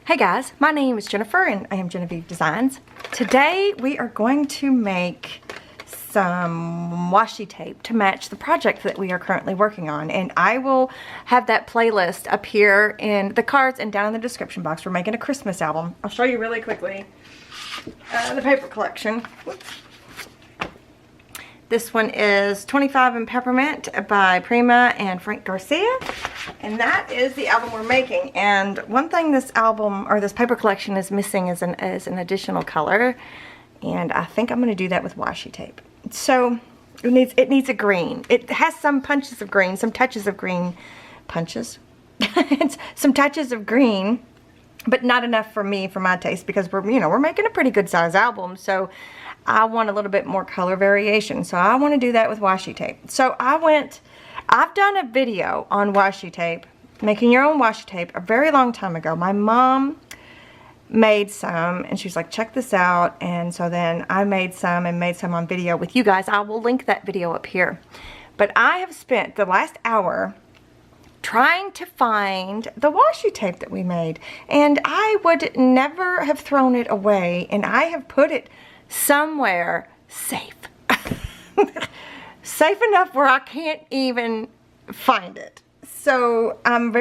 Hey guys, my name is Jennifer and I am Jenofeve Designs. Today we are going to make some washi tape to match the project that we are currently working on, and I will have that playlist up here in the cards and down in the description box. We're making a Christmas album. I'll show you really quickly the paper collection. Whoops. This one is 25 in Peppermint by Prima and Frank Garcia. And that is the album we're making. And one thing this album, or this paper collection, is missing is an additional color. And I think I'm going to do that with washi tape. So it needs a green. It has some punches of green, some touches of green. Punches? Some touches of green. But not enough for me, for my taste, because we're making a pretty good size album. So I want a little bit more color variation. So I want to do that with washi tape. So I've done a video on washi tape, making your own washi tape, a very long time ago. My mom made some and she was like, check this out. And so then I made some on video with you guys. I will link that video up here. But I have spent the last hour trying to find the washi tape that we made. And I would never have thrown it away, and I have put it somewhere safe. Safe enough where I can't even find it. So I'm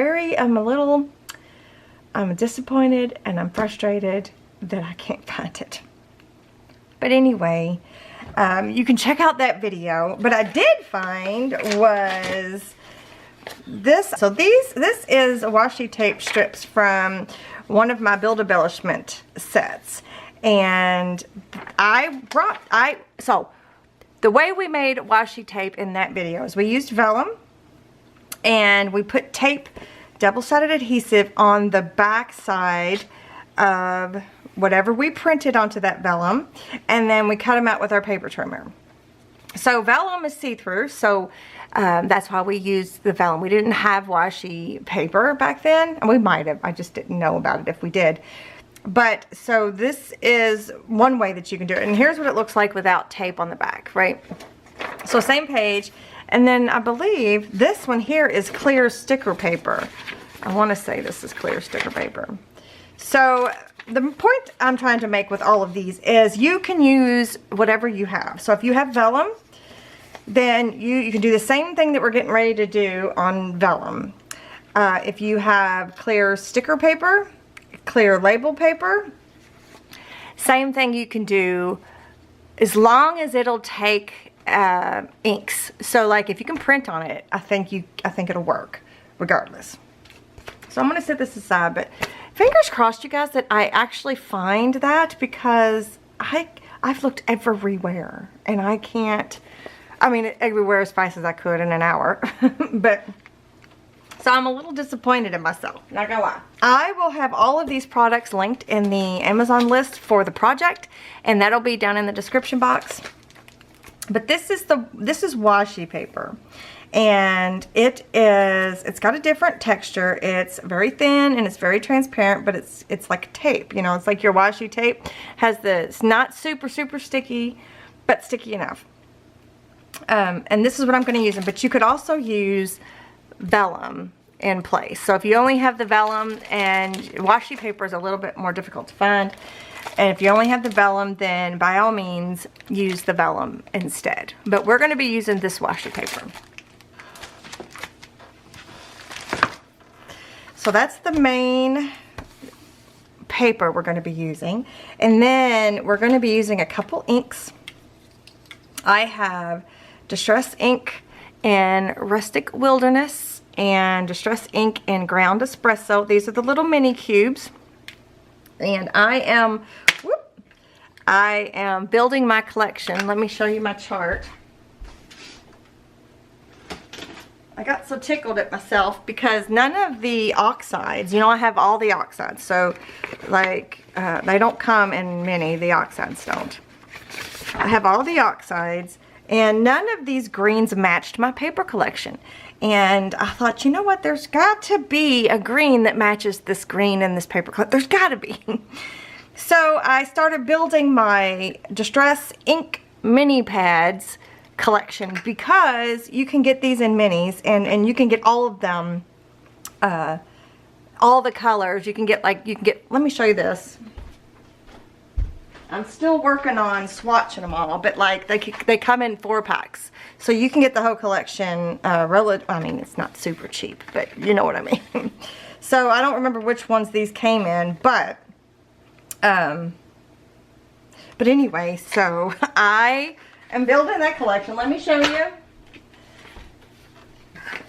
disappointed and I'm frustrated that I can't find it. But anyway, you can check out that video. But I did find was this. So this is washi tape strips from one of my build embellishment sets. And so the way we made washi tape in that video is we used vellum and we put tape, double-sided adhesive on the back side of whatever we printed onto that vellum, and then we cut them out with our paper trimmer. So vellum is see-through, so that's why we used the vellum. We didn't have washi paper back then, and we might have. I just didn't know about it if we did. But so this is one way that you can do it. And here's what it looks like without tape on the back, right? So same page. And then I believe this one here is clear sticker paper. I want to say this is clear sticker paper. So the point I'm trying to make with all of these is you can use whatever you have. So if you have vellum, then you can do the same thing that we're getting ready to do on vellum. If you have clear sticker paper, clear label paper, same thing you can do, as long as it'll take inks. So like if you can print on it, I think it'll work regardless. So I'm going to set this aside, but fingers crossed, you guys, that I actually find that, because I've looked everywhere and I can't. I mean, everywhere as fast as I could in an hour. But so I'm a little disappointed in myself, not gonna lie. I will have all of these products linked in the Amazon list for the project, and that'll be down in the description box. But this is washi paper, and it's got a different texture. It's very thin and it's very transparent, but it's like tape. You know, it's like your washi tape it's not super sticky, but sticky enough. And this is what I'm going to use. But you could also use vellum in place. So if you only have the vellum, and washi paper is a little bit more difficult to find, and if you only have the vellum, then by all means use the vellum instead. But we're going to be using this washi paper. So that's the main paper we're going to be using, and then we're going to be using a couple inks. I have Distress ink in Rustic Wilderness and Distress ink in Ground Espresso. These are the little mini cubes. And I am building my collection. Let me show you my chart. I got so tickled at myself because none of the oxides, I have all the oxides. So like they don't come in many, the oxides don't. I have all the oxides, and none of these greens matched my paper collection. And I thought, you know what, there's got to be a green that matches this green in this paper collection. There's got to be. So I started building my Distress ink mini pads collection, because you can get these in minis, and you can get all of them all the colors. You can get let me show you this. I'm still working on swatching them all, but like they come in 4-packs. So you can get the whole collection, I mean, it's not super cheap, but you know what I mean. So I don't remember which ones these came in, but anyway, so I am building that collection. Let me show you.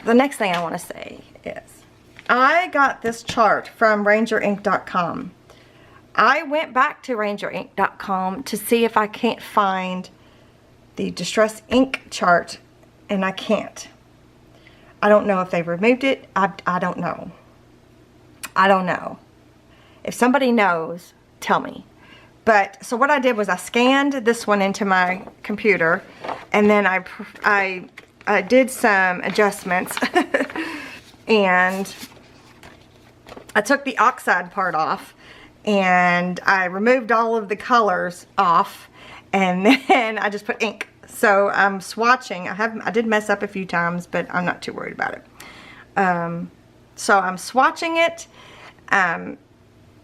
The next thing I want to say is I got this chart from rangerink.com. I went back to rangerink.com to see if I can't find the distress ink chart, and I can't. I don't know if they removed it. I don't know. I don't know. If somebody knows, tell me. But so what I did was I scanned this one into my computer, and then I did some adjustments and I took the oxide part off, and I removed all of the colors off, and then I just put ink. So I'm swatching. I did mess up a few times, but I'm not too worried about it. So I'm swatching it.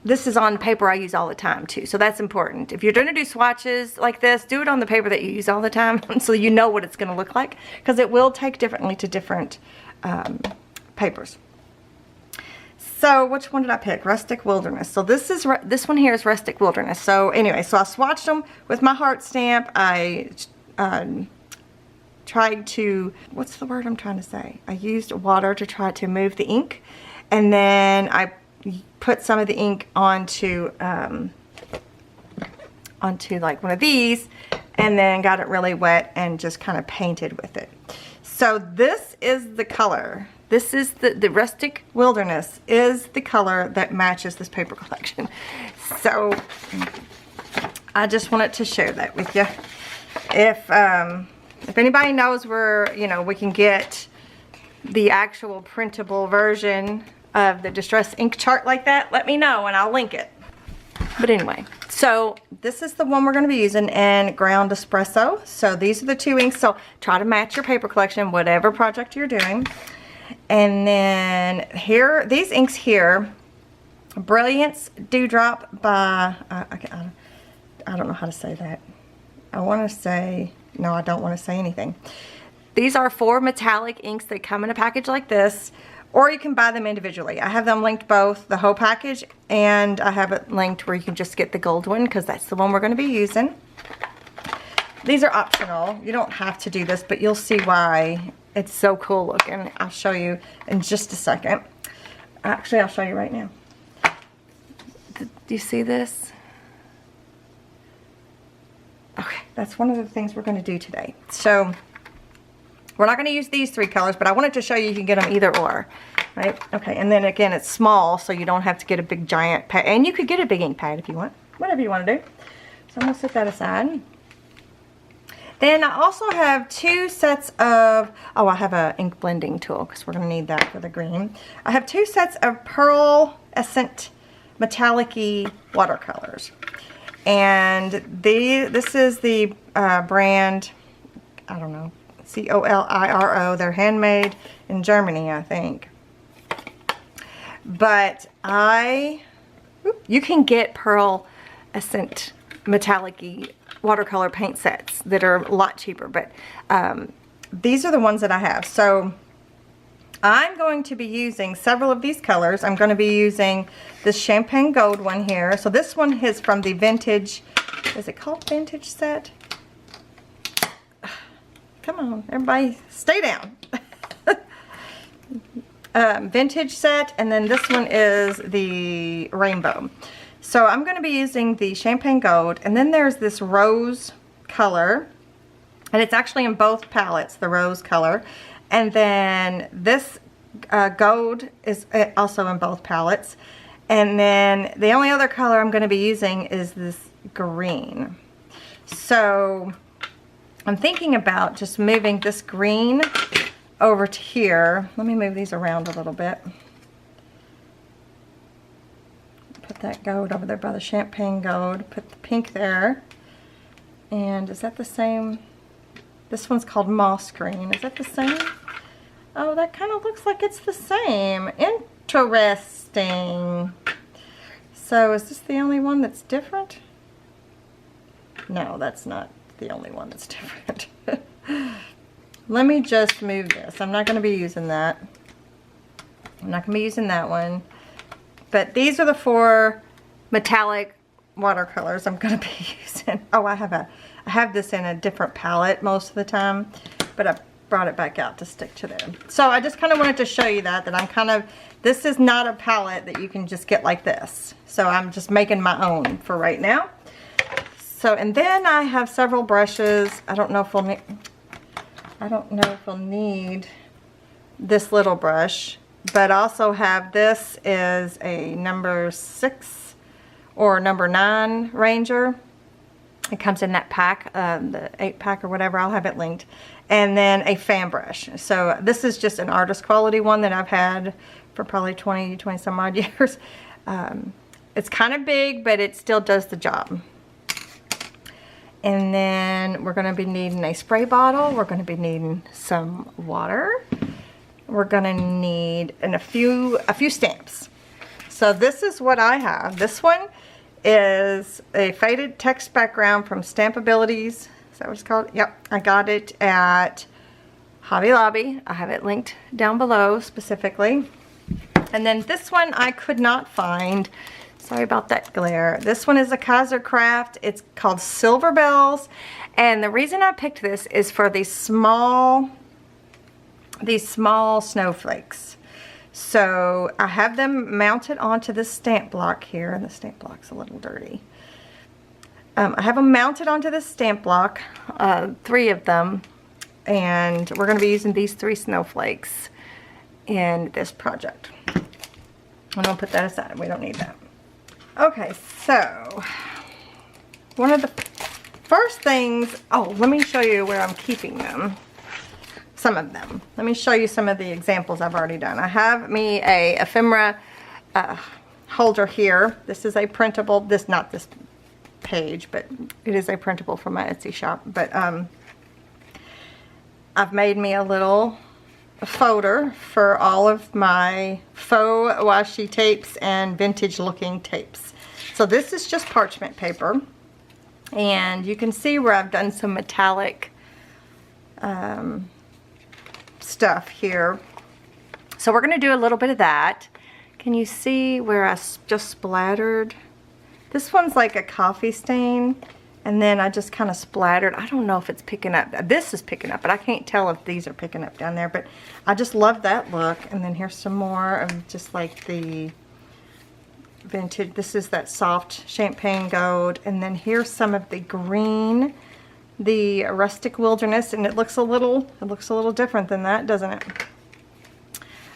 This is on paper I use all the time too, so that's important. If you're going to do swatches like this, do it on the paper that you use all the time so you know what it's going to look like, because it will take differently to different papers. So which one did I pick? Rustic Wilderness. So this one here is Rustic Wilderness. So anyway, so I swatched them with my heart stamp. I tried to, what's the word I'm trying to say? I used water to try to move the ink, and then I put some of the ink onto like one of these, and then got it really wet and just kind of painted with it. So this is the color. This is the Rustic Wilderness is the color that matches this paper collection. So I just wanted to share that with you. If anybody knows where, you know, we can get the actual printable version of the distress ink chart like that, let me know and I'll link it. But anyway, so this is the one we're going to be using in ground espresso. So these are the 2 inks. So try to match your paper collection, whatever project you're doing. And then here, these inks here, Brilliance Dewdrop by, I don't know how to say that. I want to say, no, I don't want to say anything. These are 4 metallic inks. They come in a package like this, or you can buy them individually. I have them linked both, the whole package, and I have it linked where you can just get the gold one, because that's the one we're going to be using. These are optional. You don't have to do this, but you'll see why it's so cool looking. I'll show you in just a second. Actually, I'll show you right now. Do you see this? Okay, that's one of the things we're going to do today. So we're not going to use these 3 colors, but I wanted to show you can get them either or, right? Okay, and then again, it's small, so you don't have to get a big giant pad. And you could get a big ink pad if you want, whatever you want to do. So I'm going to set that aside. Then I also have 2 sets of, oh, I have an ink blending tool because we're going to need that for the green. I have 2 sets of pearlescent metallic-y watercolors. And this is the brand, I don't know, Coliro. They're handmade in Germany, I think. But you can get pearlescent metallic-y watercolor paint sets that are a lot cheaper, but these are the ones that I have. So I'm going to be using several of these colors. I'm going to be using this champagne gold one here. So this one is from the vintage, is it called vintage set? Come on, everybody, stay down. Vintage set, and then this one is the rainbow. So I'm going to be using the champagne gold, and then there's this rose color, and it's actually in both palettes, the rose color. And then this gold is also in both palettes. And then the only other color I'm going to be using is this green. So I'm thinking about just moving this green over to here. Let me move these around a little bit. Put that gold over there by the champagne gold. Put the pink there. And is that the same? This one's called moss green. Is that the same? Oh, that kind of looks like it's the same. Interesting. interesting. So is this the only one that's different? No, that's not the only one that's different. Let me just move this. I'm not going to be using that. I'm not going to be using that one. But these are the 4 metallic watercolors I'm going to be using. Oh, I have this in a different palette most of the time, but I brought it back out to stick to there. So I just kind of wanted to show you that this is not a palette that you can just get like this. So I'm just making my own for right now. So, and then I have several brushes. I don't know if we'll need this little brush, but also have this is a number 6 or number 9 Ranger. It comes in that pack, the 8-pack or whatever. I'll have it linked. And then a fan brush. So this is just an artist quality one that I've had for probably 20 some odd years. It's kind of big, but it still does the job. And then we're going to be needing a spray bottle. We're going to be needing some water. We're going to need a few stamps. So this is what I have. This one is a faded text background from Stampabilities. Is that what it's called? Yep. I got it at Hobby Lobby. I have it linked down below specifically. And then this one I could not find. Sorry about that glare. This one is a Kaiser Craft. It's called Silver Bells. And the reason I picked this is for these small snowflakes. So I have them mounted onto this stamp block here. And the stamp block's a little dirty. I have them mounted onto this stamp block, 3 of them. And we're going to be using these 3 snowflakes in this project. I'm going to put that aside. We don't need that. Okay, so one of the first things, oh, let me show you where I'm keeping them. Some of them. Let me show you some of the examples I've already done. I have me a ephemera holder here. This is a printable, not this page, but it is a printable from my Etsy shop. But I've made me a little folder for all of my faux washi tapes and vintage looking tapes. So this is just parchment paper, and you can see where I've done some metallic stuff here. So we're going to do a little bit of that. Can you see where I just splattered? This one's like a coffee stain, and then I just kind of splattered. I don't know if it's picking up. This is picking up, but I can't tell if these are picking up down there. But I just love that look. And then here's some more of just like the vintage. This is that soft champagne gold. And then here's some of the green, the rustic wilderness. And it looks a little different than that, doesn't it?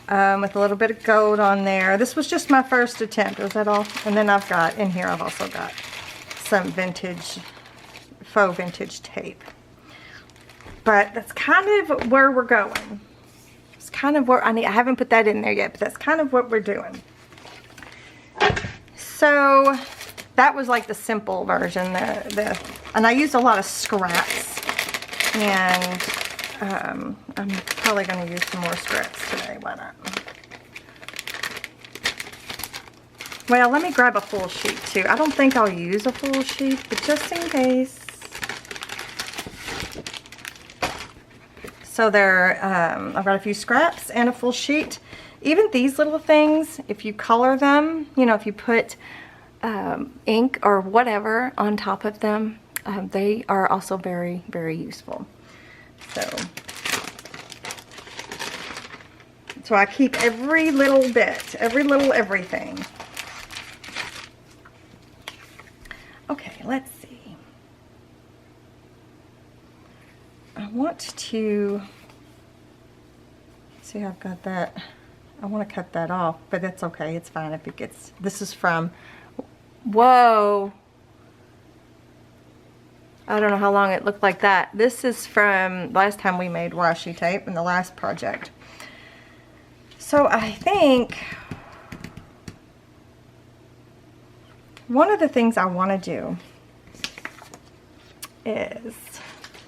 With a little bit of gold on there. This was just my first attempt. Was that all? And then I've got, in here I've also got some vintage, faux vintage tape. But that's kind of where we're going. It's kind of where, I haven't put that in there yet, but that's kind of what we're doing. So that was like the simple version. And I used a lot of scraps. And I'm probably going to use some more scraps today. Why not? Well, let me grab a full sheet too. I don't think I'll use a full sheet, but just in case. So there, I've got a few scraps and a full sheet. Even these little things, if you color them, you know, if you put ink or whatever on top of them, they are also very, very useful. So I keep every little bit, every little everything. Okay, let's see. I want to see, I've got that. I want to cut that off, but that's okay. It's fine if it gets, this is from, whoa. I don't know how long it looked like that. This is from last time we made washi tape in the last project. So I think one of the things I want to do is,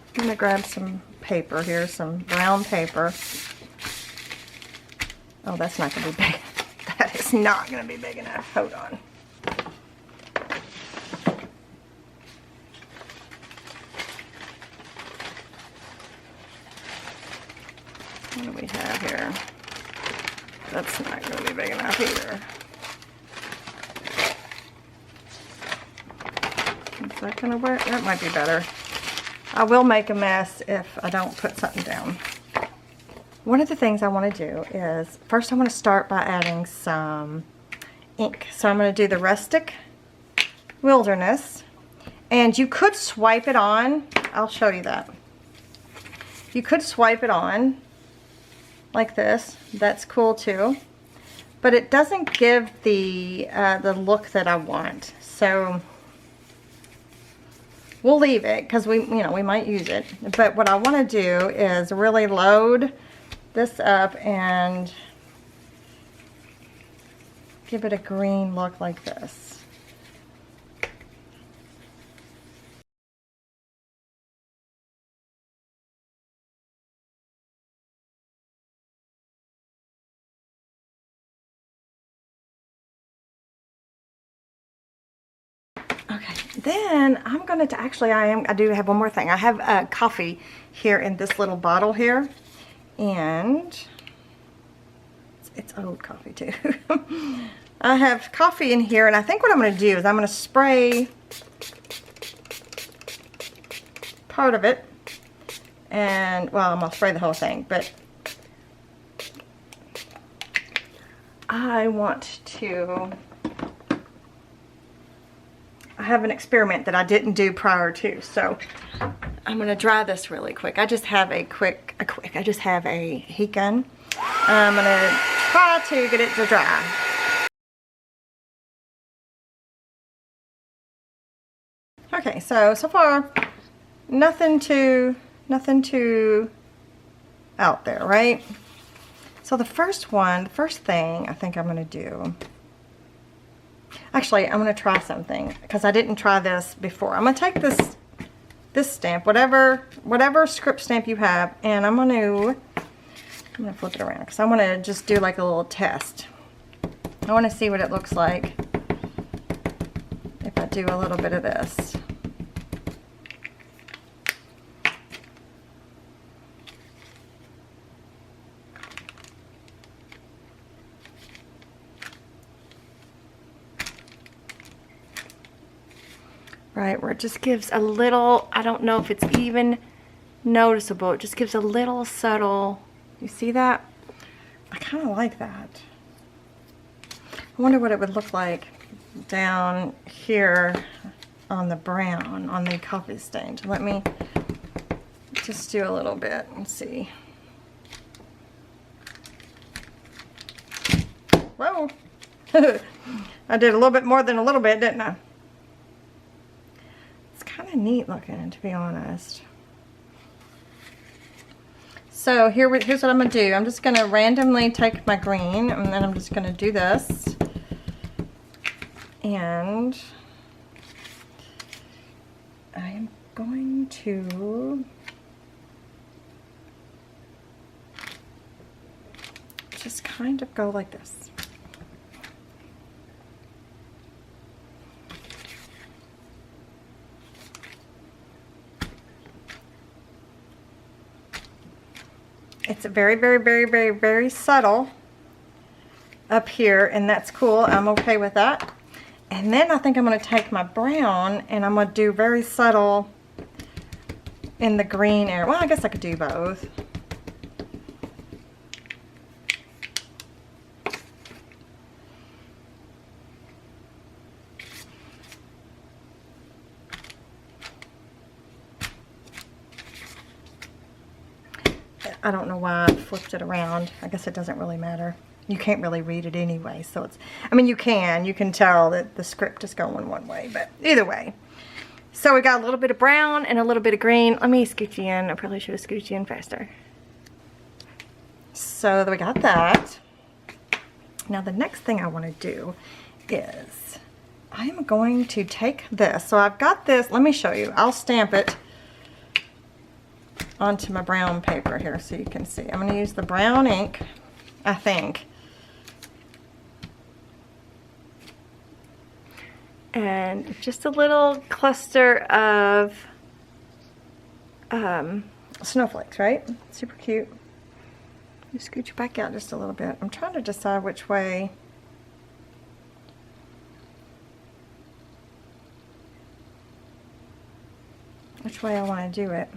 I'm going to grab some paper here, some brown paper. Oh, that's not going to be big. That is That's not going to be big enough. Hold on. What do we have here? That's not going to be big enough either. Is that going to work? That might be better. I will make a mess if I don't put something down. One of the things I want to do is, first I want to start by adding some ink. So I'm going to do the Rustic Wilderness. And you could swipe it on. I'll show you that. You could swipe it on like this. That's cool too. But it doesn't give the look that I want. So we'll leave it because we might use it. But what I want to do is really load this up and give it a green look like this. Okay, then I'm going to actually I do have one more thing. I have coffee here in this little bottle here, and it's old coffee too. I have coffee in here, and I think what I'm going to do is I'm going to spray part of it, and well, I'm going to spray the whole thing, but I want to. I have an experiment that I didn't do prior to, so I'm going to dry this really quick. I just have a heat gun. I'm going to try to get it to dry. Okay, so far nothing too out there, right? So the first thing I think I'm going to do. Actually, I'm going to try something because I didn't try this before. I'm going to take this stamp, whatever script stamp you have, and I'm going to flip it around because I want to just do like a little test. I want to see what it looks like if I do a little bit of this. Right, where it just gives a little, I don't know if it's even noticeable, it just gives a little subtle, you see that? I kind of like that. I wonder what it would look like down here on the brown, on the coffee stain. Let me just do a little bit and see. Whoa! I did a little bit more than a little bit, didn't I? Kind of neat looking, to be honest. So here's what I'm going to do. I'm just going to randomly take my green, and then I'm just going to do this. And I am going to just kind of go like this. It's very, very, very, very, very subtle up here, and that's cool. I'm okay with that. And then I think I'm going to take my brown and I'm going to do very subtle in the green area. Well, I guess I could do both. I don't know why I flipped it around. I guess it doesn't really matter. You can't really read it anyway, so it's, I mean, you can tell that the script is going one way, but either way. So we got a little bit of brown and a little bit of green. Let me scooch you in. I probably should have scooched you in faster. So we got that. Now the next thing I want to do is I'm going to take this. So I've got this. Let me show you. I'll stamp it onto my brown paper here so you can see. I'm going to use the brown ink, I think. And just a little cluster of snowflakes, right? Super cute. Just scooch back out just a little bit. I'm trying to decide which way. Which way I want to do it.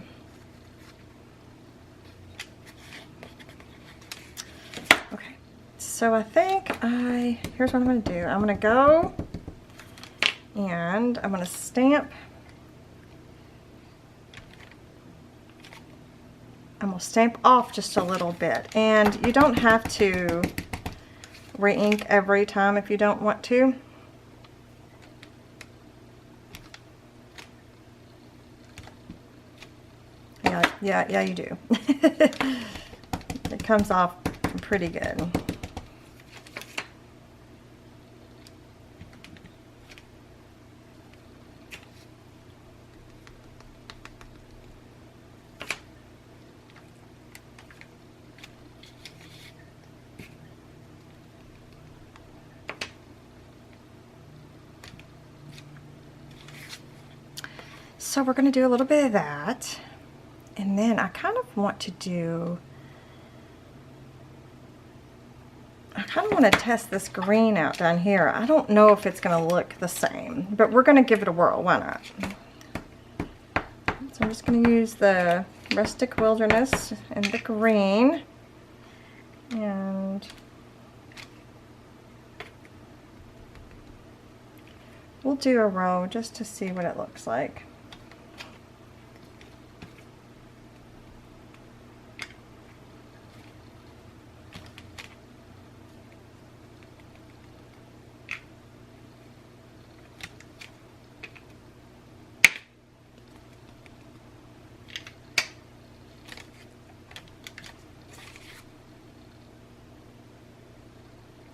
Okay, so I think here's what I'm going to do. I'm going to go and I'm going to stamp. I'm going to stamp off just a little bit. And you don't have to re-ink every time if you don't want to. Yeah, you do. It comes off pretty good. So we're going to do a little bit of that. And then I kind of want to test this green out down here. I don't know if it's going to look the same, but we're going to give it a whirl. Why not? So I'm just going to use the Rustic Wilderness and the green. And we'll do a row just to see what it looks like.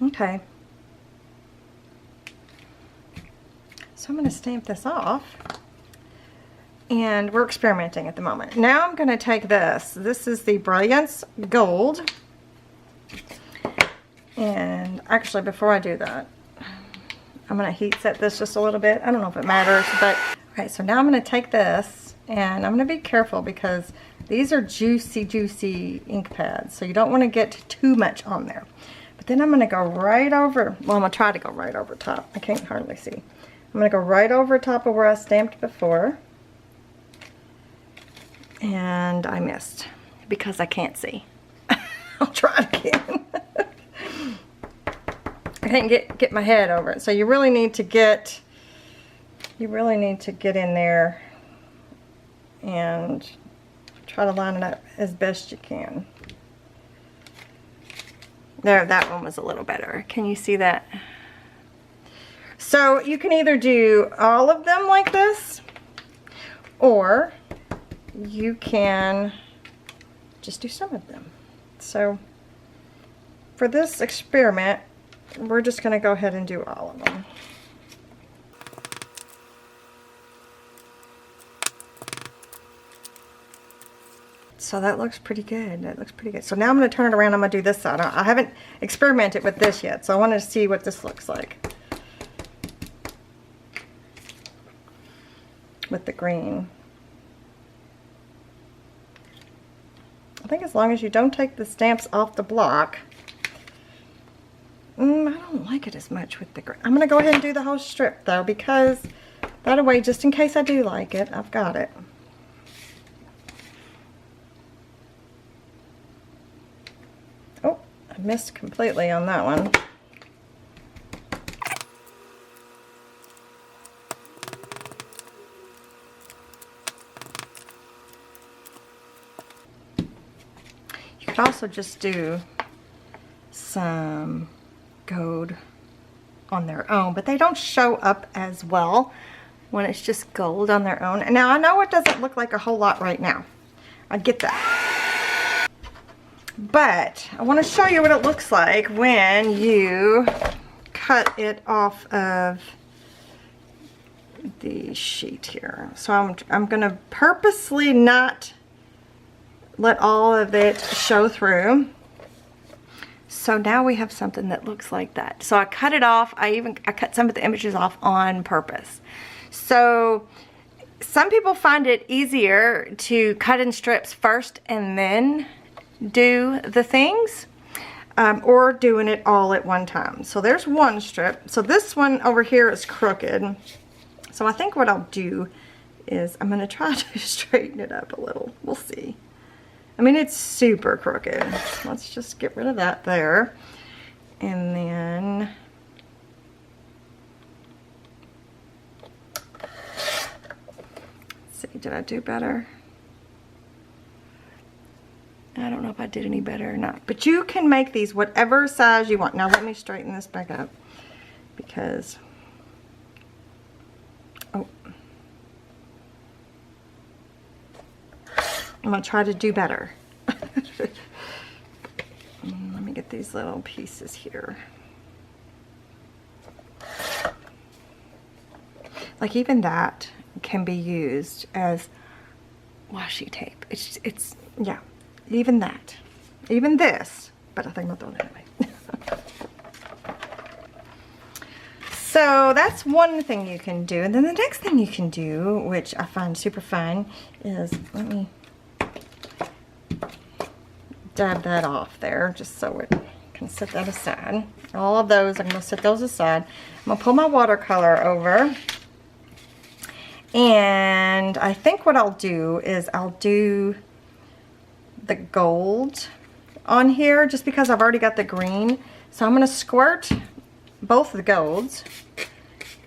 Okay, so I'm going to stamp this off, and we're experimenting at the moment. Now I'm going to take this. This is the Brilliance Gold, and actually before I do that, I'm going to heat set this just a little bit. I don't know if it matters, but alright, so now I'm going to take this, and I'm going to be careful because these are juicy ink pads, so you don't want to get too much on there. But then I'm going to go right over, well, I'm going to try to go right over top. I can't hardly see. I'm going to go right over top of where I stamped before. And I missed because I can't see. I'll try again. I can't get my head over it. So you really need to get in there and try to line it up as best you can. There, that one was a little better. Can you see that? So you can either do all of them like this, or you can just do some of them. So for this experiment, we're just going to go ahead and do all of them. So that looks pretty good. That looks pretty good. So now I'm going to turn it around. I'm going to do this side. I haven't experimented with this yet, so I wanted to see what this looks like with the green. I think as long as you don't take the stamps off the block. I don't like it as much with the green. I'm going to go ahead and do the whole strip though, because that way, just in case I do like it, I've got it. Missed completely on that one. You could also just do some gold on their own, but they don't show up as well when it's just gold on their own. And now I know it doesn't look like a whole lot right now. I get that. But I want to show you what it looks like when you cut it off of the sheet here. So I'm going to purposely not let all of it show through. So now we have something that looks like that. So I cut it off. I cut some of the images off on purpose. So some people find it easier to cut in strips first and then do the things, or doing it all at one time. So there's one strip. So this one over here is crooked. So I think what I'll do is I'm gonna try to straighten it up a little. We'll see. I mean, it's super crooked. Let's just get rid of that there. And then let's see, did I do better? I don't know if I did any better or not. But you can make these whatever size you want. Now let me straighten this back up because, oh, I'm gonna try to do better. Let me get these little pieces here. Like even that can be used as washi tape. It's yeah, even that, even this. But I think I'm not doing it anyway. So that's one thing you can do, and then the next thing you can do, which I find super fun, is let me dab that off there just so it can set that aside. All of those, I'm going to set those aside. I'm going to pull my watercolor over, and I think what I'll do is I'll do the gold on here just because I've already got the green. So I'm going to squirt both the golds,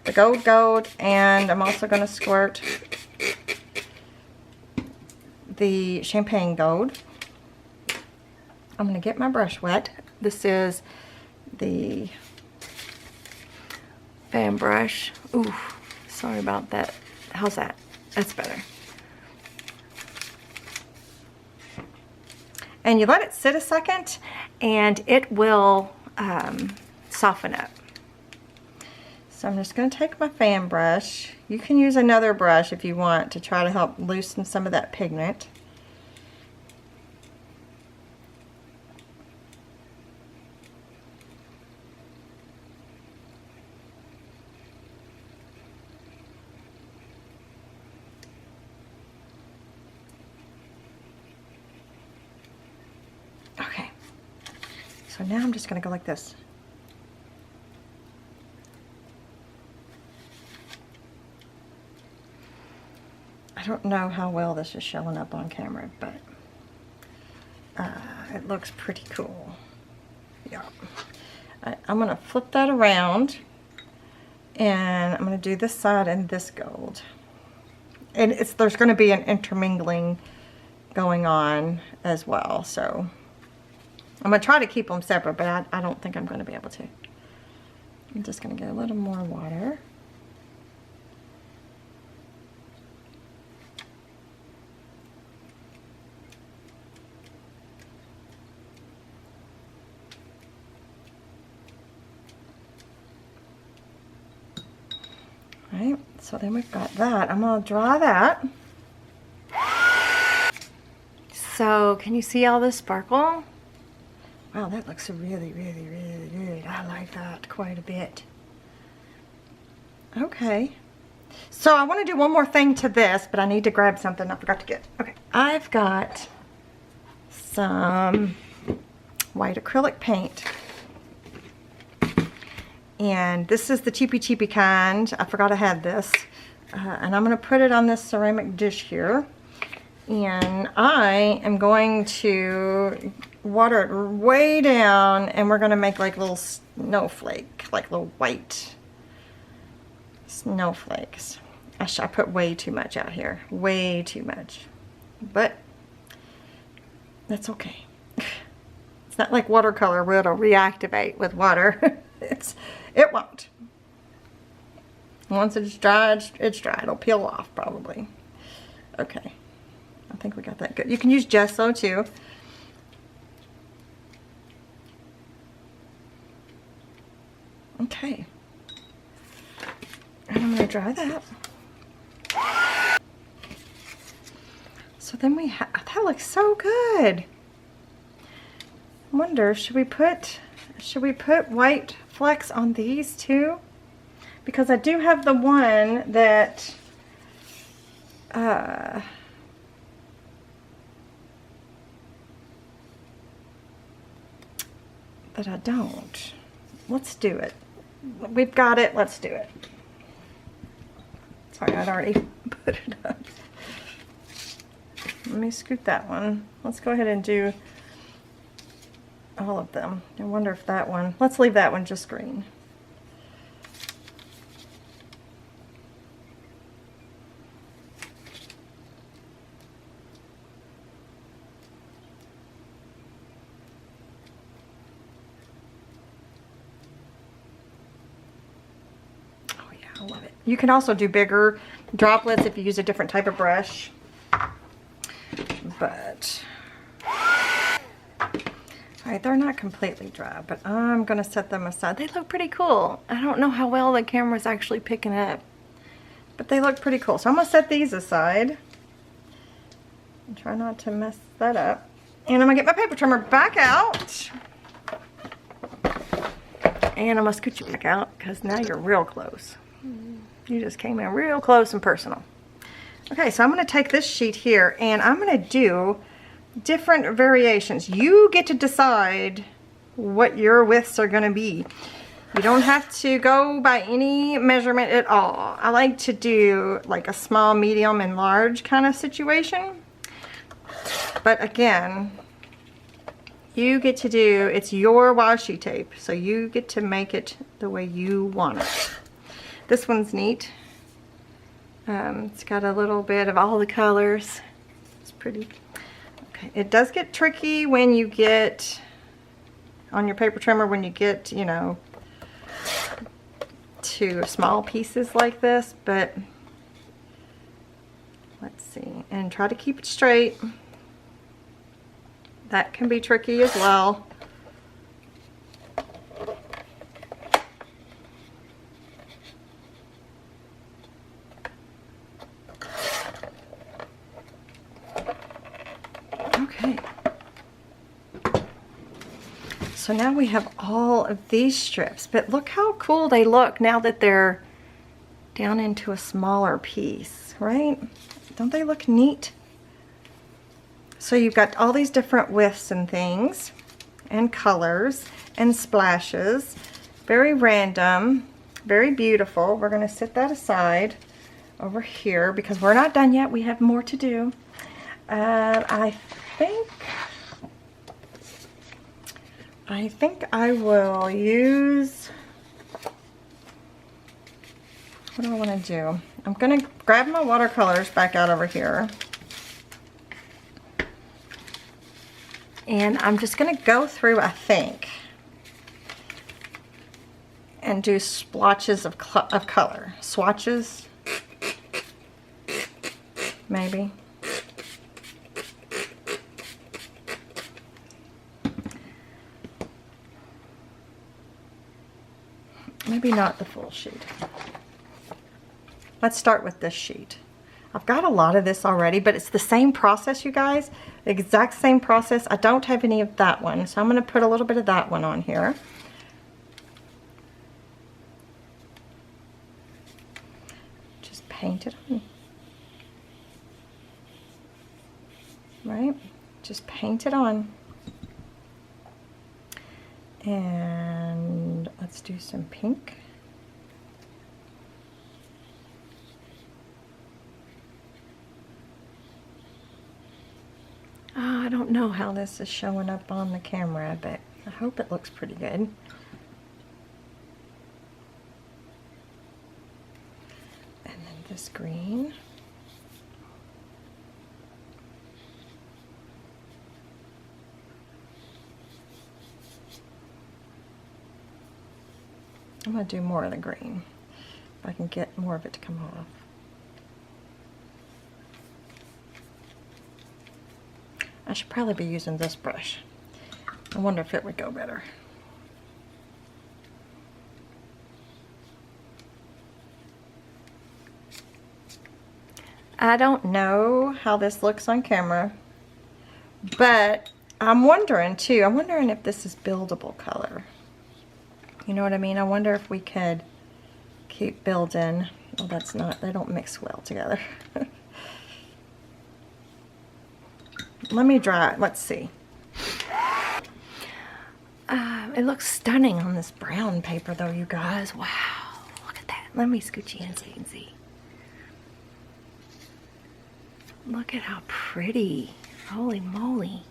the gold, and I'm also going to squirt the champagne gold. I'm going to get my brush wet. This is the fan brush. Ooh, sorry about that. How's that? That's better. And you let it sit a second and it will soften up. So I'm just going to take my fan brush. You can use another brush if you want to try to help loosen some of that pigment. Okay, so now I'm just going to go like this. I don't know how well this is showing up on camera, but it looks pretty cool. Yeah. I'm going to flip that around, and I'm going to do this side and this gold. And there's going to be an intermingling going on as well, so I'm going to try to keep them separate, but I don't think I'm going to be able to. I'm just going to get a little more water. Alright, so then we've got that. I'm going to dry that. So, can you see all this sparkle? Wow, that looks really, really, really good. I like that quite a bit. Okay. So I want to do one more thing to this, but I need to grab something I forgot to get. Okay. I've got some white acrylic paint. And this is the cheapy kind. I forgot I had this. And I'm going to put it on this ceramic dish here. And I am going to water it way down, and we're going to make like little snowflake, like little white snowflakes. I put way too much out here. Way too much. But that's okay. It's not like watercolor where it'll reactivate with water. It won't. Once it's dry, it's dry. It'll peel off probably. Okay. I think we got that good. You can use gesso too. Okay. And I'm going to dry that. So then we have, that looks so good. wonder, should we put white flecks on these too? Because I do have the one that that I don't. Let's do it. We've got it. Let's do it. Sorry, I'd already put it up. Let me scoot that one. Let's go ahead and do all of them. I wonder if that one, let's leave that one just green. Oh yeah, I love it. You can also do bigger droplets if you use a different type of brush. But alright, they're not completely dry, but I'm gonna set them aside. They look pretty cool. I don't know how well the camera's actually picking up, but they look pretty cool. So I'm gonna set these aside and try not to mess that up. And I'm gonna get my paper trimmer back out. And I'm gonna scoot you back out because now you're real close. You just came in real close and personal. Okay, so I'm going to take this sheet here and I'm going to do different variations. You get to decide what your widths are going to be. You don't have to go by any measurement at all. I like to do like a small, medium, and large kind of situation. But again, you get to do, it's your washi tape, so you get to make it the way you want it. This one's neat. It's got a little bit of all the colors. It's pretty. Okay, it does get tricky when you get on your paper trimmer, when you get, you know, to small pieces like this, but let's see, and try to keep it straight. That can be tricky as well. Okay, so now we have all of these strips, but look how cool they look now that they're down into a smaller piece, right? Don't they look neat? So you've got all these different widths and things, and colors, and splashes. Very random, very beautiful. We're gonna set that aside over here because we're not done yet. We have more to do. I think I will use, what do I want to do? I'm going to grab my watercolors back out over here. And I'm just going to go through, I think, and do splotches of color. Swatches, maybe. Maybe not the full sheet. Let's start with this sheet. I've got a lot of this already, but it's the same process, you guys. The exact same process. I don't have any of that one, so I'm going to put a little bit of that one on here. Just paint it on. Right? Just paint it on. And let's do some pink. Oh, I don't know how this is showing up on the camera, but I hope it looks pretty good. And then this green. I'm going to do more of the green, if I can get more of it to come off. I should probably be using this brush. I wonder if it would go better. I don't know how this looks on camera, but I'm wondering too, I'm wondering if this is buildable color. You know what I mean? I wonder if we could keep building. Well, that's not, they don't mix well together. Let me dry it. Let's see. It looks stunning on this brown paper though, you guys. Wow, look at that. Let me scooch you in so you can see. Look at how pretty. Holy moly.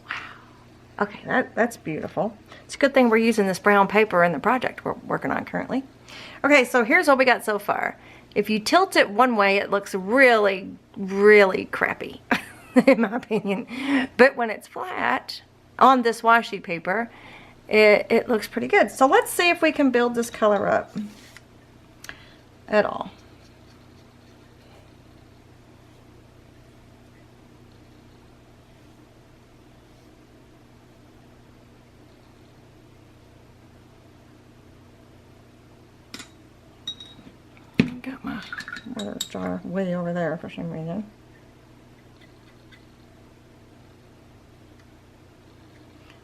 Wow. Okay, that's beautiful. It's a good thing we're using this brown paper in the project we're working on currently. Okay, so here's what we got so far. If you tilt it one way, it looks really, really crappy, in my opinion. But when it's flat on this washi paper, it looks pretty good. So let's see if we can build this color up at all. Got my water jar way over there for some reason.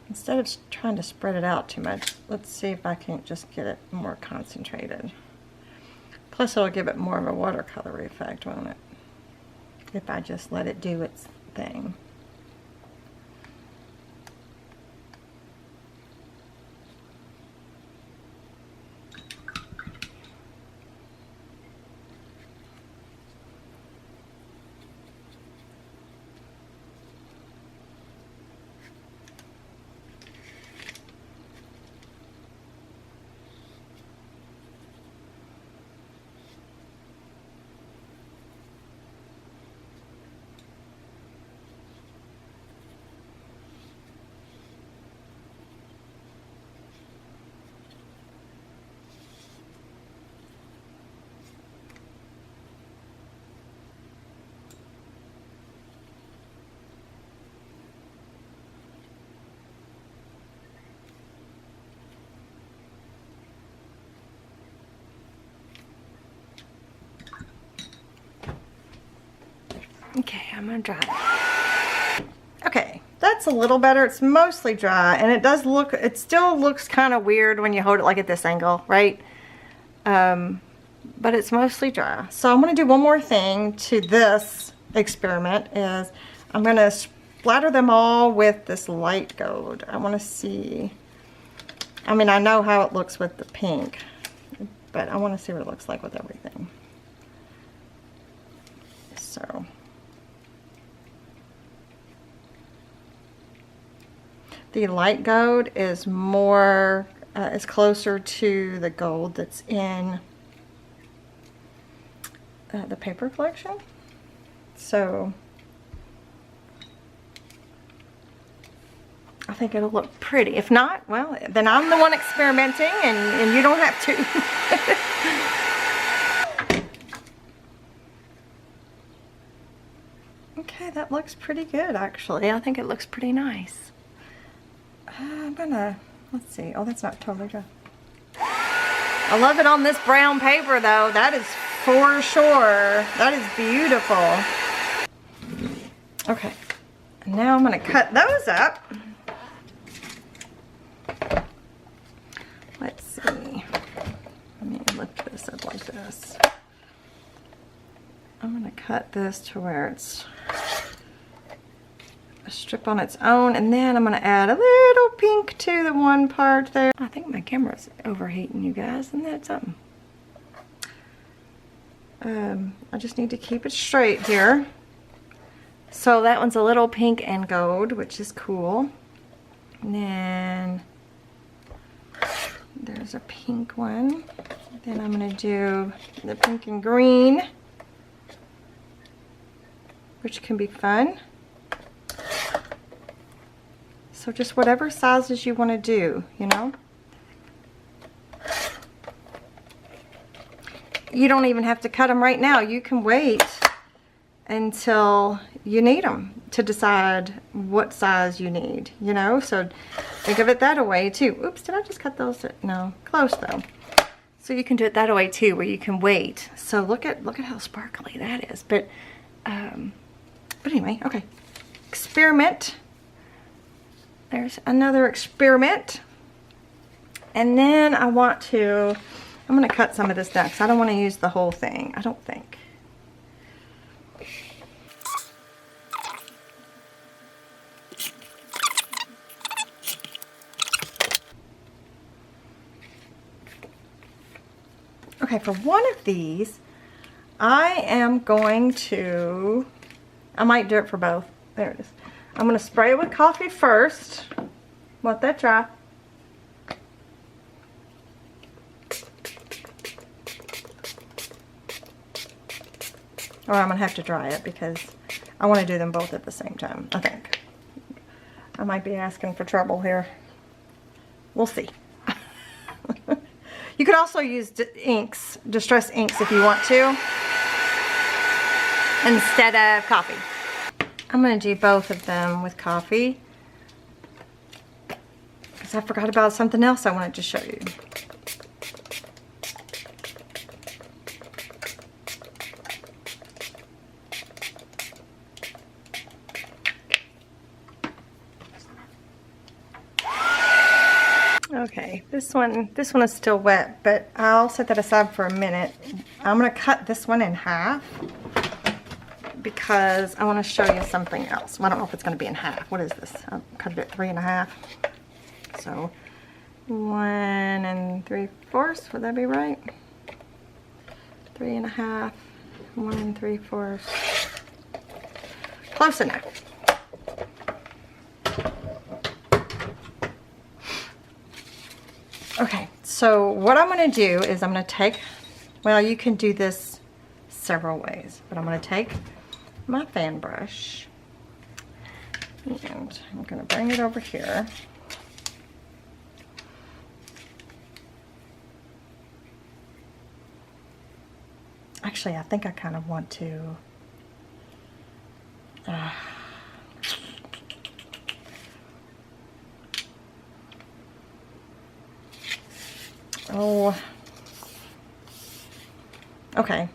Instead of trying to spread it out too much, let's see if I can't just get it more concentrated. Plus it'll give it more of a watercolor effect, won't it? If I just let it do its thing. Okay, I'm gonna dry it. Okay, that's a little better. It's mostly dry, and it does look, it still looks kind of weird when you hold it like at this angle, right? But it's mostly dry. So I'm gonna do one more thing to this experiment is I'm gonna splatter them all with this light gold. I wanna see, I mean, I know how it looks with the pink, but I wanna see what it looks like with everything. So. The light gold is more, is closer to the gold that's in the paper collection. So I think it'll look pretty. If not, well, then I'm the one experimenting and you don't have to. Okay, that looks pretty good actually. I think it looks pretty nice. I'm gonna, let's see. Oh, that's not totally dry. I love it on this brown paper though. That is for sure. That is beautiful. Okay, and now I'm gonna cut those up. Let's see. Let me lift this up like this. I'm gonna cut this to where it's a strip on its own, and then I'm going to add a little pink to the one part there. I think my camera's overheating, you guys, isn't that something? I just need to keep it straight here. So that one's a little pink and gold, which is cool. And then there's a pink one. Then I'm going to do the pink and green, which can be fun. So just whatever sizes you want to do, you know. You don't even have to cut them right now. You can wait until you need them to decide what size you need, you know. So think of it that way too. Oops, did I just cut those? No, close though. So you can do it that way too, where you can wait. So look at how sparkly that is. But anyway, okay. Experiment There's another experiment. And then I'm going to cut some of this down because I don't want to use the whole thing, I don't think. Okay, for one of these, I might do it for both. There it is. I'm going to spray it with coffee first. Let that dry. Or I'm going to have to dry it because I want to do them both at the same time, I think. I might be asking for trouble here. We'll see. You could also use distress inks if you want to, instead of coffee. I'm going to do both of them with coffee because I forgot about something else I wanted to show you. Okay, this one is still wet, but I'll set that aside for a minute. I'm going to cut this one in half because I want to show you something else. Well, I don't know if it's going to be in half. What is this? I'll cut it at 3 1/2. So 1 3/4. Would that be right? 3 1/2. 1 3/4. Close enough. Okay, so what I'm going to do is I'm going to take, well, you can do this several ways, but I'm going to take my fan brush and I'm going to bring it over here. Actually, I think I kind of want to okay.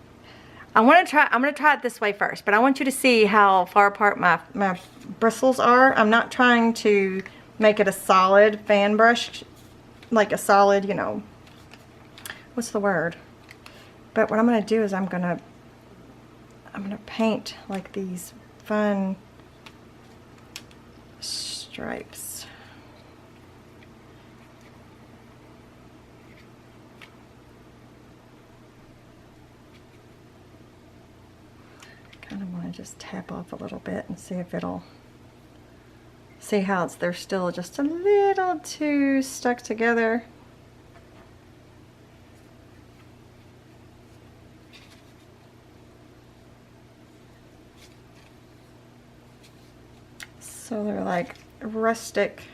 I'm going to try it this way first, but I want you to see how far apart my bristles are. I'm not trying to make it a solid fan brush, like a solid, you know, what's the word? But what I'm going to do is I'm going to paint like these fun stripes. Kind of want to just tap off a little bit and see if it'll, see how they're still just a little too stuck together. So they're like rustic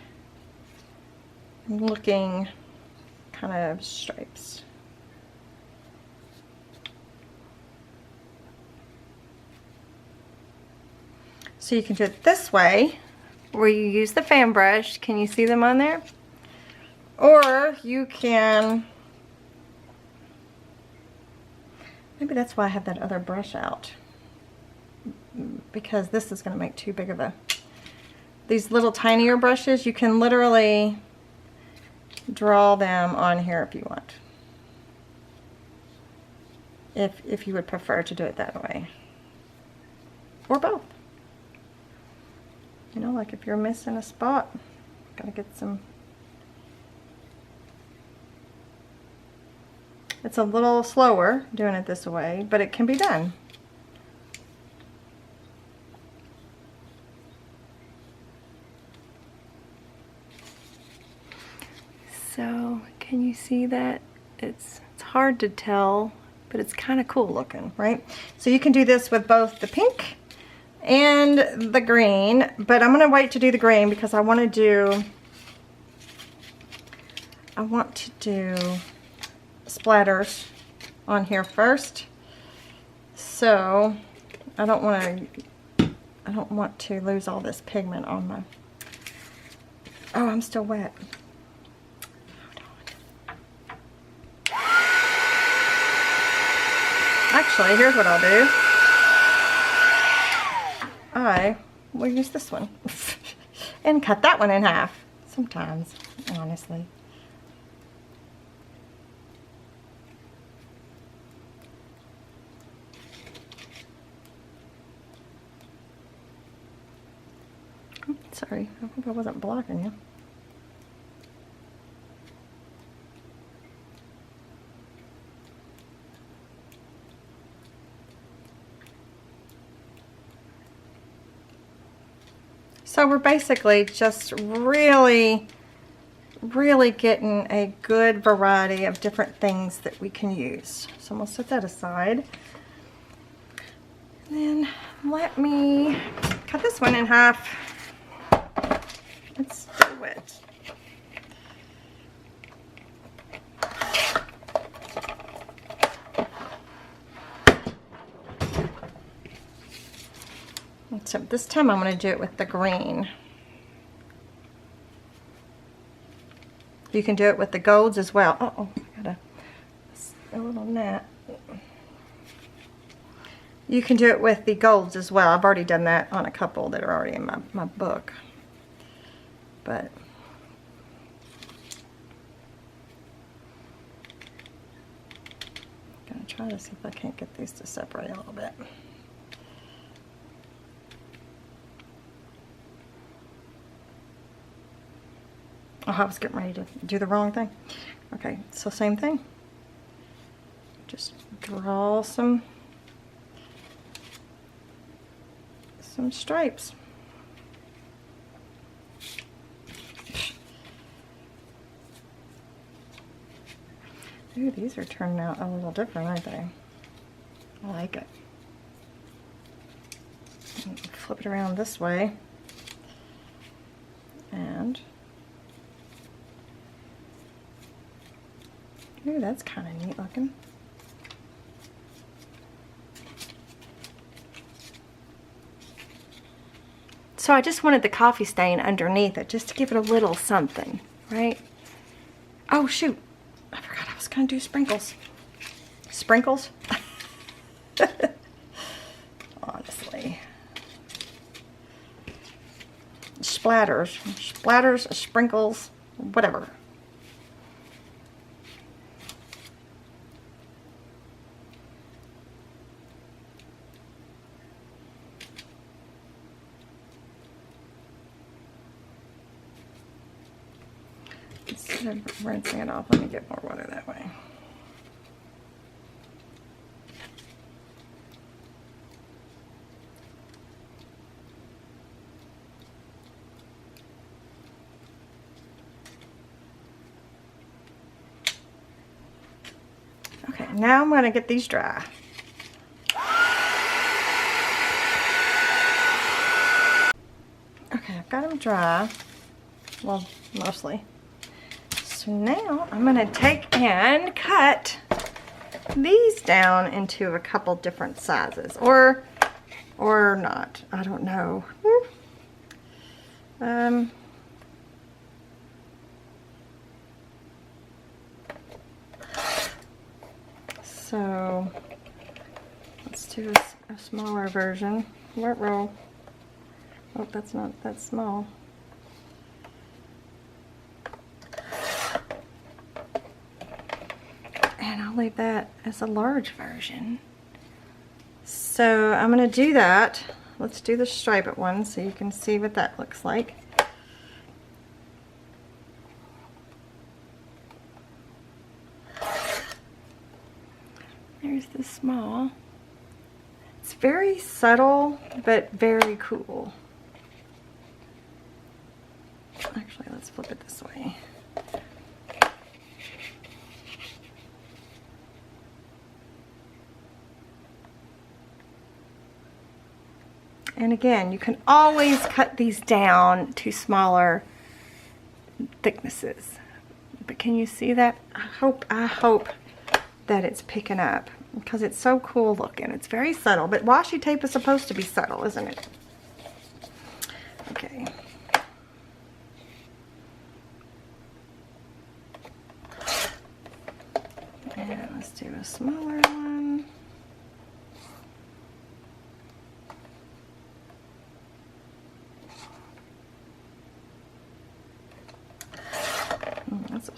looking kind of stripes. So you can do it this way, where you use the fan brush. Can you see them on there? Or you can, maybe that's why I have that other brush out, because this is going to make too big of a, these little tinier brushes, you can literally draw them on here if you want. If you would prefer to do it that way. Or both. You know, like if you're missing a spot, gotta get some. It's a little slower doing it this way, but it can be done. So, can you see that? It's hard to tell, but it's kind of cool looking, right? So you can do this with both the pink and the green, but I'm going to wait to do the green because I want to do splatters on here first. So I don't want to lose all this pigment on my, oh, I'm still wet. Actually, here's what I'll do. I will use this one. and cut that one in half. Sometimes, honestly. Sorry, I hope I wasn't blocking you. So we're basically just really getting a good variety of different things that we can use. So I'm going to set that aside. And then let me cut this one in half. Let's do it. So this time I'm going to do it with the green. You can do it with the golds as well. Uh-oh, got a little gnat. You can do it with the golds as well. I've already done that on a couple that are already in my book. But I'm going to try to see if I can't get these to separate a little bit. Oh, I was getting ready to do the wrong thing. Okay, so same thing. Just draw some stripes. Ooh, these are turning out a little different, aren't they? I like it. And flip it around this way. And ooh, that's kind of neat looking. So I just wanted the coffee stain underneath it, just to give it a little something, right? Oh shoot, I forgot I was gonna do sprinkles. Sprinkles? Honestly. Splatters, sprinkles, whatever. Instead of rinsing it off, let me get more water that way. Okay, now I'm going to get these dry. Okay, I've got them dry. Well, mostly. So now I'm going to take and cut these down into a couple different sizes, or not. I don't know. So let's do a smaller version. What roll? Oh, that's not that small. And I'll leave that as a large version. So I'm going to do that. Let's do the striped one so you can see what that looks like. There's the small. It's very subtle, but very cool. Actually, let's flip it this way. And again, you can always cut these down to smaller thicknesses. But can you see that? I hope that it's picking up, because it's so cool looking. It's very subtle, but washi tape is supposed to be subtle, isn't it? Okay. And let's do a smaller one.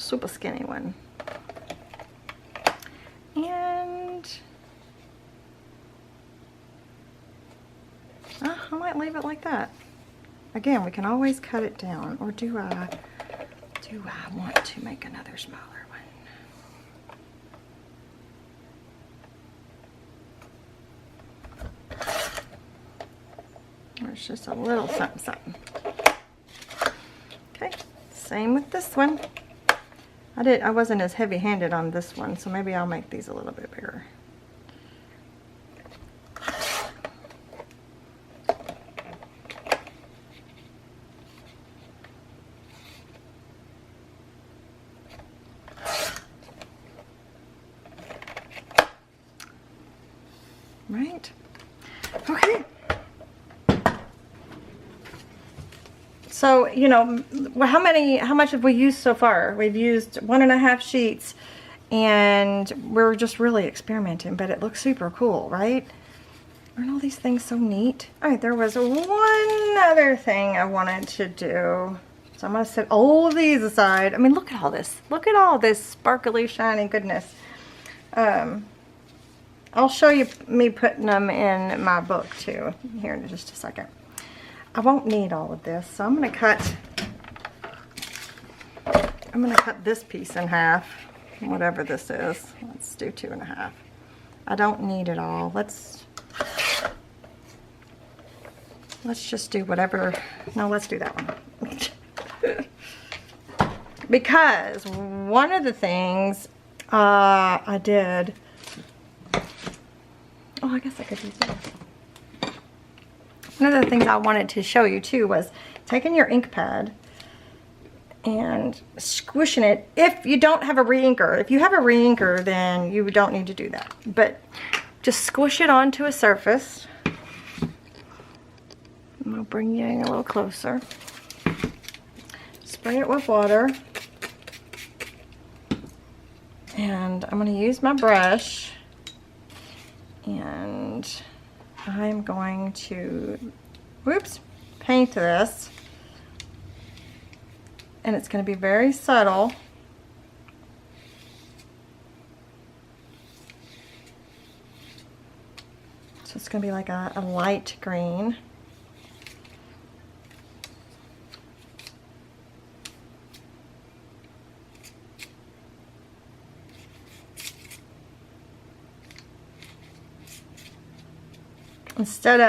super skinny one. And I might leave it like that. Again, we can always cut it down. Or do I want to make another smaller one? There's just a little something, something. Okay, same with this one. I wasn't as heavy-handed on this one, so maybe I'll make these a little bit bigger. Right? Okay. So, you know, how much have we used so far? We've used 1.5 sheets, and we're just really experimenting, but it looks super cool, right? Aren't all these things so neat? All right, there was one other thing I wanted to do. So I'm gonna set all of these aside. I mean, look at all this. Look at all this sparkly, shiny goodness. I'll show you me putting them in my book too, here in just a second. I won't need all of this, so I'm gonna cut this piece in half, whatever this is. Let's do 2.5. I don't need it all. Let's just do whatever. No, let's do that one. Because one of the things I did, I guess I could use it. One of the things I wanted to show you too was taking your ink pad and squishing it. If you don't have a re-inker, if you have a re-inker, then you don't need to do that. But just squish it onto a surface. I'm gonna bring you in a little closer. Spray it with water. And I'm gonna use my brush, and I'm going to, paint this. And it's going to be very subtle. So it's going to be like a light green. Instead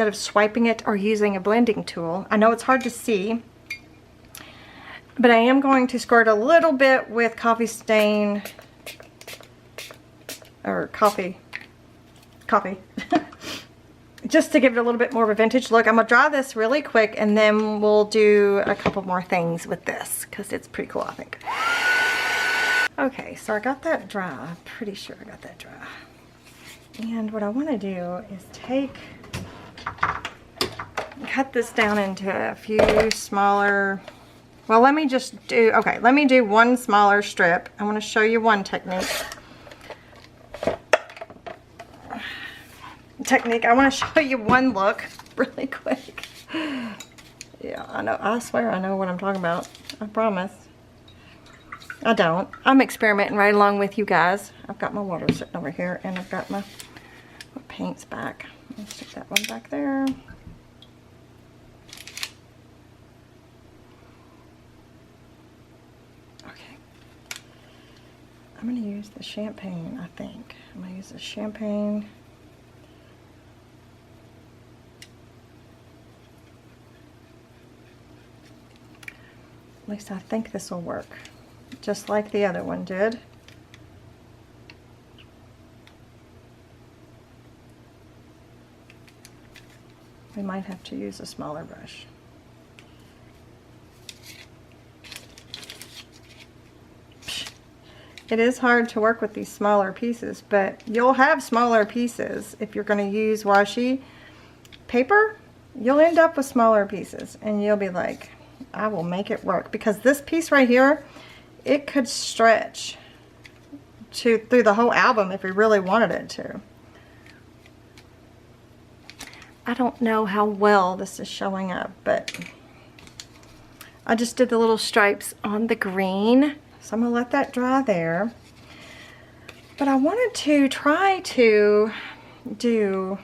of swiping it or using a blending tool, I know it's hard to see, but I am going to squirt a little bit with coffee stain, or coffee, just to give it a little bit more of a vintage look. I'm gonna dry this really quick, and then we'll do a couple more things with this, because it's pretty cool, I think. Okay, so I got that dry. I'm pretty sure I got that dry. And what I want to do is cut this down into a few smaller, well, let me do one smaller strip. I want to show you one technique. I want to show you one look really quick. Yeah, I know, I swear I know what I'm talking about. I promise. I don't. I'm experimenting right along with you guys. I've got my water sitting over here, and I've got my paints back. Let's stick that one back there. Okay. I'm going to use the champagne, I think. I'm going to use the champagne. At least I think this will work. Just like the other one did. We might have to use a smaller brush. It is hard to work with these smaller pieces, but you'll have smaller pieces. If you're going to use washi paper, you'll end up with smaller pieces, and you'll be like, I will make it work. Because this piece right here, it could stretch through the whole album if we really wanted it to. I don't know how well this is showing up, but I just did the little stripes on the green. So I'm gonna let that dry there. But I wanted to try to do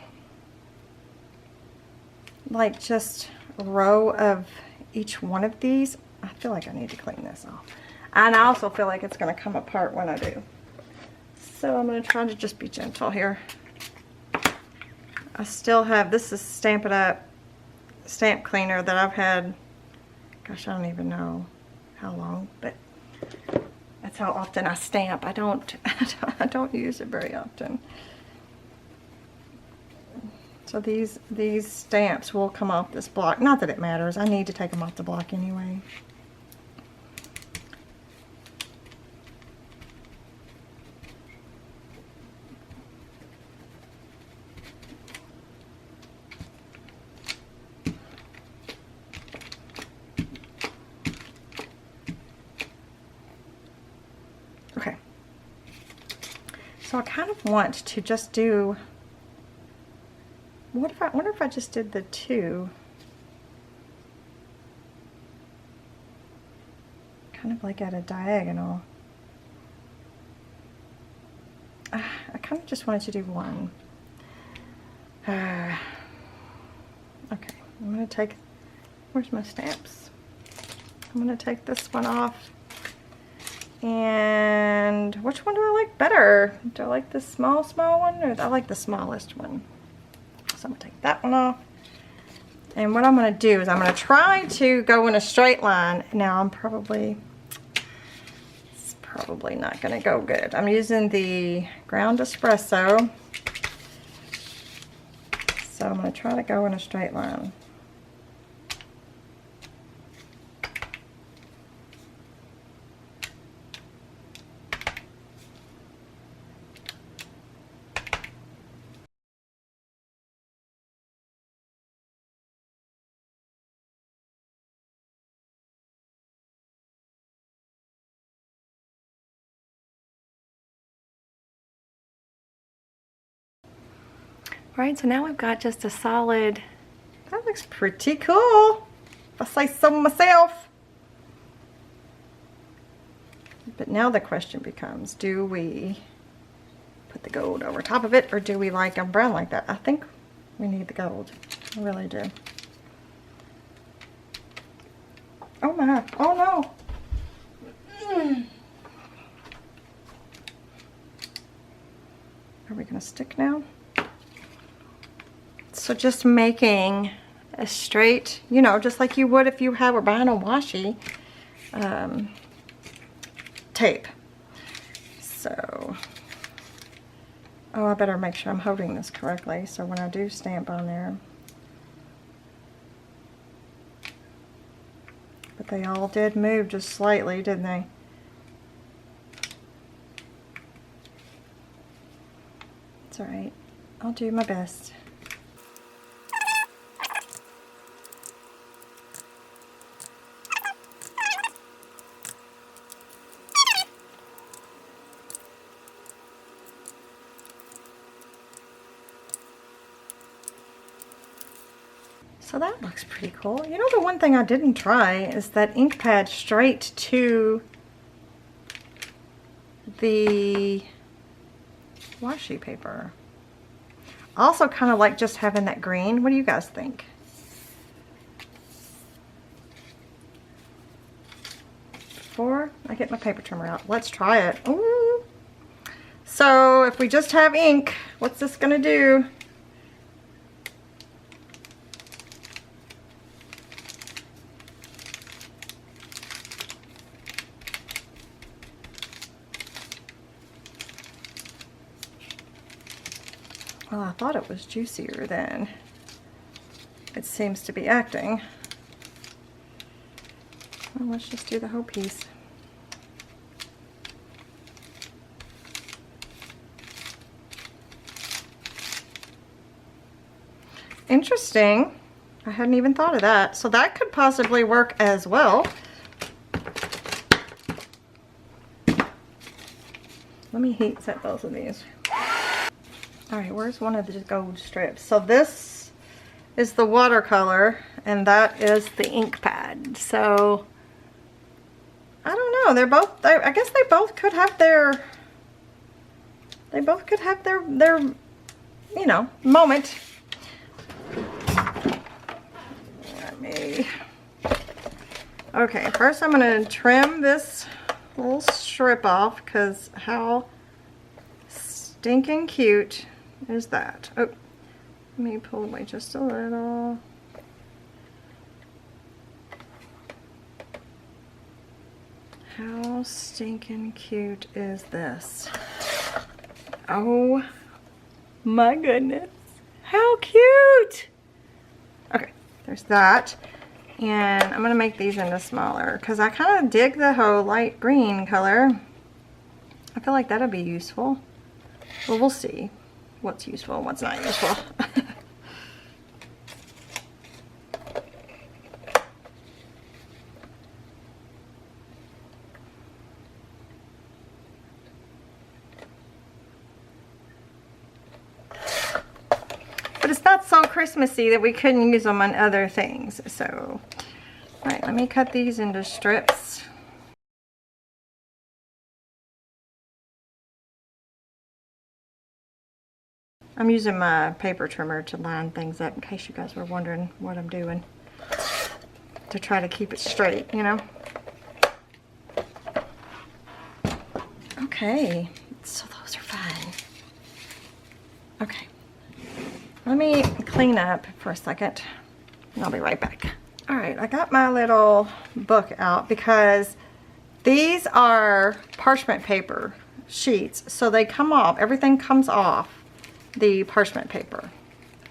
like just a row of each one of these. I feel like I need to clean this off. And I also feel like it's gonna come apart when I do. So I'm gonna try to just be gentle here. I still have, this is Stamp It Up stamp cleaner that I've had, gosh, I don't even know how long, but that's how often I stamp. I don't use it very often. So these stamps will come off this block. Not that it matters. I need to take them off the block anyway. Okay. So I kind of want to just do, I wonder if I just did the two, kind of like at a diagonal. I kind of just wanted to do one. Okay, I'm going to take, where's my stamps? I'm going to take this one off. And which one do I like better? Do I like the small one, or I like the smallest one? So I'm going to take that one off. And what I'm going to do is I'm going to try to go in a straight line. Now it's probably not going to go good. I'm using the ground espresso. So I'm going to try to go in a straight line. Right, so now we've got just a solid, that looks pretty cool, if I say so myself. But now the question becomes, do we put the gold over top of it, or do we like them brown like that? I think we need the gold, I really do. Oh my, oh no. Are we gonna stick now? So just making a straight, you know, just like you would if you were buying a washi tape. So, oh, I better make sure I'm holding this correctly so when I do stamp on there. But they all did move just slightly, didn't they? It's alright. I'll do my best. So that looks pretty cool. You know, the one thing I didn't try is that ink pad straight to the washi paper. I also kind of like just having that green. What do you guys think? Before I get my paper trimmer out, let's try it. Ooh. So if we just have ink, what's this gonna do? Well, I thought it was juicier than it seems to be acting. Well, let's just do the whole piece. Interesting. I hadn't even thought of that. So that could possibly work as well. Let me heat set both of these. Alright, where's one of the gold strips? So this is the watercolor, and that is the ink pad. So I don't know, they're both, I guess they both could have their, you know, moment. Let me, okay, first I'm going to trim this little strip off, because how stinking cute is that? Oh, let me pull away just a little. How stinking cute is this? Oh my goodness, how cute! Okay, there's that. And I'm going to make these into smaller, because I kind of dig the whole light green color. I feel like that'll be useful. Well, we'll see what's useful and what's not useful. But it's not so Christmassy that we couldn't use them on other things. So, all right, let me cut these into strips. I'm using my paper trimmer to line things up, in case you guys were wondering what I'm doing, to try to keep it straight, you know. Okay, so those are fun. Okay, let me clean up for a second, and I'll be right back. All right, I got my little book out, because these are parchment paper sheets, so they come off, everything comes off the parchment paper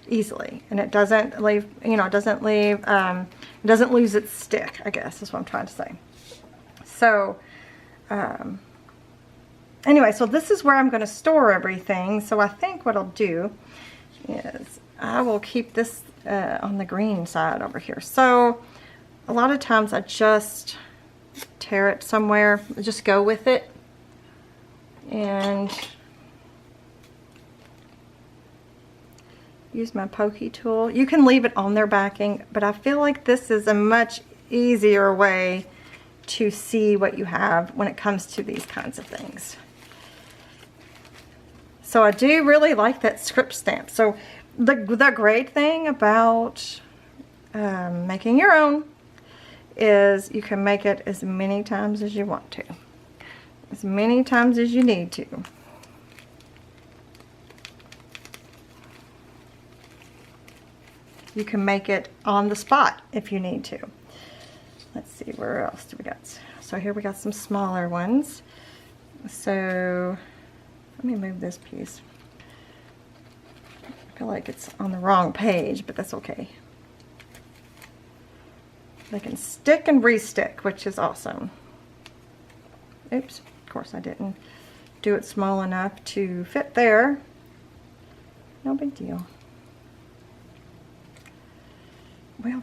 easily, and it doesn't leave, you know, it doesn't lose its stick, I guess is what I'm trying to say. So anyway, so this is where I'm going to store everything. So I think what I'll do is I will keep this on the green side over here. So a lot of times I just tear it somewhere, just go with it, and use my pokey tool. You can leave it on their backing, but I feel like this is a much easier way to see what you have when it comes to these kinds of things. So I do really like that script stamp. So the great thing about making your own is you can make it as many times as you want to, as many times as you need to. You can make it on the spot if you need to. Let's see, where else do we got? So here we got some smaller ones. So let me move this piece. I feel like it's on the wrong page, but that's okay. They can stick and re-stick, which is awesome. Oops, of course I didn't do it small enough to fit there. No big deal. Well,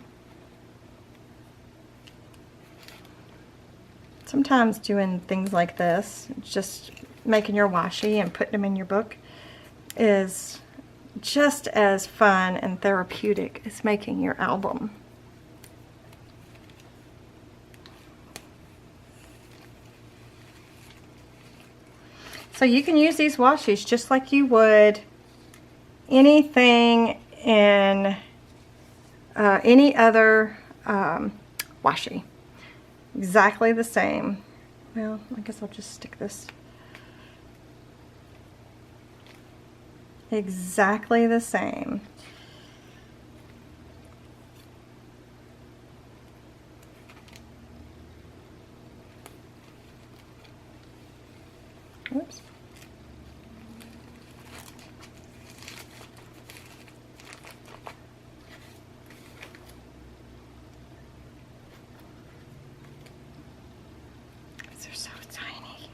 sometimes doing things like this, just making your washi and putting them in your book, is just as fun and therapeutic as making your album. So you can use these washies just like you would anything in any other washi. Exactly the same. Well, I guess I'll just stick this. Exactly the same. Oops. They're so tiny.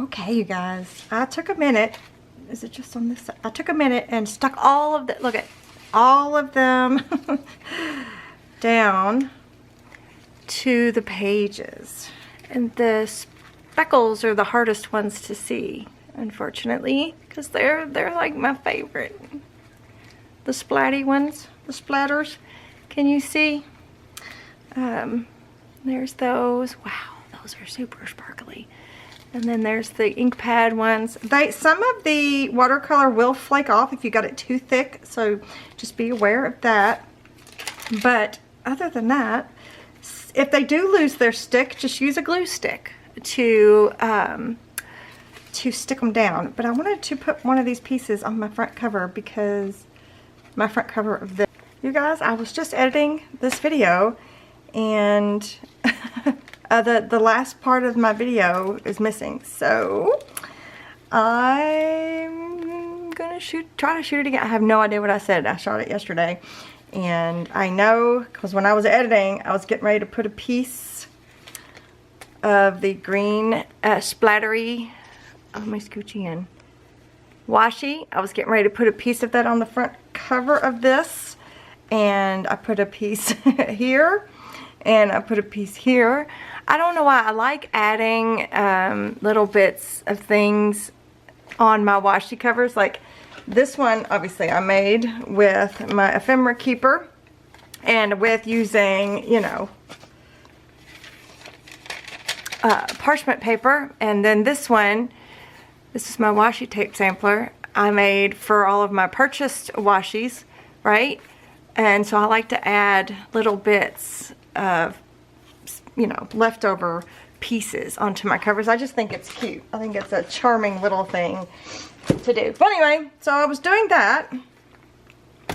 Okay, you guys, I took a minute. Is it just on this side? I took a minute and stuck all of the, look at all of them down to the pages. And the speckles are the hardest ones to see, unfortunately, because they're like my favorite. The splatty ones, the splatters. Can you see? There's those. Wow, those are super sparkly. And then there's the ink pad ones. Some of the watercolor will flake off if you got it too thick, so just be aware of that. But other than that, if they do lose their stick, just use a glue stick to stick them down. But I wanted to put one of these pieces on my front cover because my front cover of this. You guys, I was just editing this video and the last part of my video is missing, so I'm gonna try to shoot it again. I have no idea what I said. I shot it yesterday, and I know because when I was editing, I was getting ready to put a piece of the green splattery, let me scooch in, washi. I was getting ready to put a piece of that on the front cover of this, and I put a piece here, and I put a piece here. I don't know why I like adding little bits of things on my washi covers. Like this one, obviously I made with my ephemera keeper and with using, you know, parchment paper. And then this one, this is my washi tape sampler I made for all of my purchased washies, right? And so I like to add little bits of, you know, leftover pieces onto my covers. I just think it's cute. I think it's a charming little thing to do. But anyway, so I was doing that.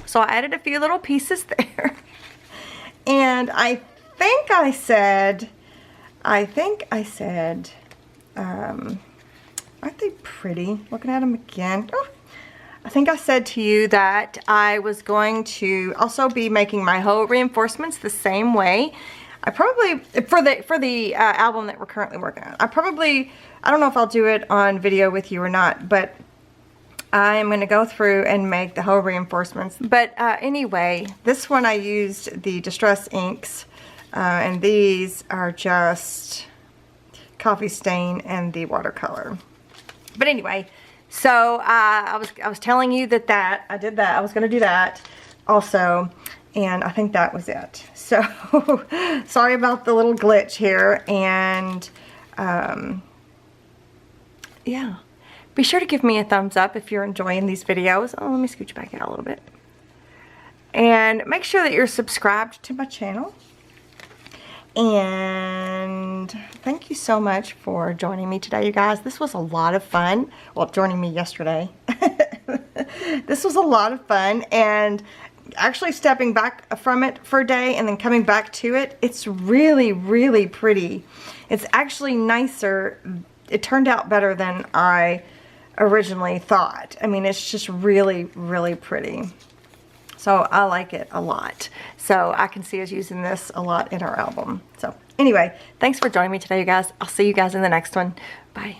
So I added a few little pieces there. And I think I said, aren't they pretty? Looking at them again. Oh, I think I said to you that I was going to also be making my hoe reinforcements the same way. I probably, for the album that we're currently working on, I don't know if I'll do it on video with you or not, but I am going to go through and make the hoe reinforcements. But anyway, this one I used the Distress inks, and these are just Coffee Stain and the watercolor. But anyway, so I was telling you that I did that. I was going to do that also. And I think that was it. So, sorry about the little glitch here. And, yeah. Be sure to give me a thumbs up if you're enjoying these videos. Oh, let me scooch back out a little bit. And make sure that you're subscribed to my channel. And thank you so much for joining me today, you guys. This was a lot of fun. Well, joining me yesterday. This was a lot of fun. And actually stepping back from it for a day and then coming back to it, it's really, really pretty. It's actually nicer. It turned out better than I originally thought. I mean, it's just really, really pretty. So I like it a lot. So I can see us using this a lot in our album. So anyway, thanks for joining me today, you guys. I'll see you guys in the next one. Bye.